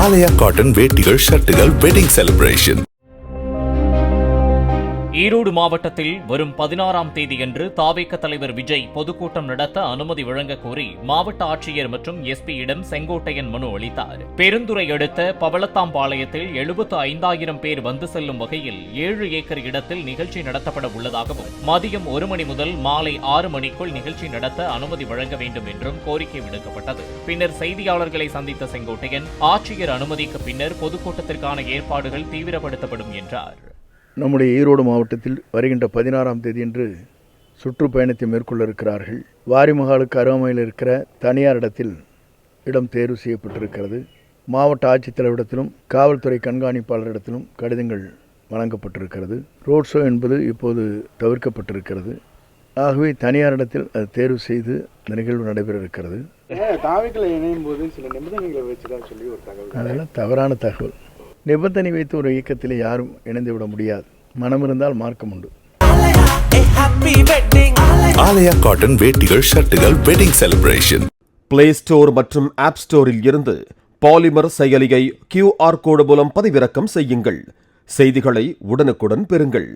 ஆலயா cotton வேட்டிகள் ஷர்ட்டுகள் wedding celebration. Erode மாவட்டத்தில் வரும் 16ஆம் தேதியன்று தாவேக தலைவர் விஜய் பொதுக்கூட்டம் நடத்த அனுமதி வழங்க கோரி மாவட்ட ஆட்சியர் மற்றும் எஸ்பியிடம் செங்கோட்டையன் மனு அளித்தார். பெருந்துறை அடுத்த பவளத்தாம்பாளையத்தில் 75,000 பேர் வந்து செல்லும் வகையில் 7 ஏக்கர் இடத்தில் நிகழ்ச்சி நடத்தப்பட உள்ளதாகவும் மதியம் 1 மணி முதல் மாலை 6 மணிக்குள் நிகழ்ச்சி நடத்த அனுமதி வழங்க வேண்டும் என்றும் கோரிக்கை விடுக்கப்பட்டது. பின்னர் செய்தியாளர்களை சந்தித்த செங்கோட்டையன் ஆட்சியர் அனுமதிக்கு பின்னர் பொதுக்கூட்டத்திற்கான ஏற்பாடுகள் தீவிரப்படுத்தப்படும் என்றார். நம்முடைய ஈரோடு மாவட்டத்தில் வருகின்ற 16ஆம் தேதியன்று சுற்றுப்பயணத்தை மேற்கொள்ள இருக்கிறார்கள். வாரிமகாலுக்கு அருகாமையில் இருக்கிற தனியார் இடத்தில் இடம் தேர்வு செய்யப்பட்டிருக்கிறது. மாவட்ட ஆட்சித்தலைவரிடத்திலும் காவல்துறை கண்காணிப்பாளரிடத்திலும் கடிதங்கள் வழங்கப்பட்டிருக்கிறது. ரோட் ஷோ என்பது இப்போது தவிர்க்கப்பட்டிருக்கிறது. ஆகவே தனியார் இடத்தில் அது தேர்வு செய்து இந்த நிகழ்வு நடைபெற இருக்கிறது. தாவேக்கள் இணையும் போது சில நிபந்தனைகளை வச்சுதான் சொல்லி ஒரு தகவல். அதெல்லாம் தவறான தகவல். நிபந்தனை வைத்து ஒரு இயக்கத்தில் யாரும் இணைந்து விட முடியாது. மனம் இருந்தால் மார்க்கம் உண்டு. ஆலயா காட்டன் வேட்டிகள் ஷர்ட்டுகள் வெட்டிங் செலிப்ரேஷன். பிளே ஸ்டோர் மற்றும் ஆப் ஸ்டோரில் இருந்து பாலிமர் செயலியை QR கோடு மூலம் பதிவிறக்கம் செய்யுங்கள். செய்திகளை உடனுக்குடன் பெறுங்கள்.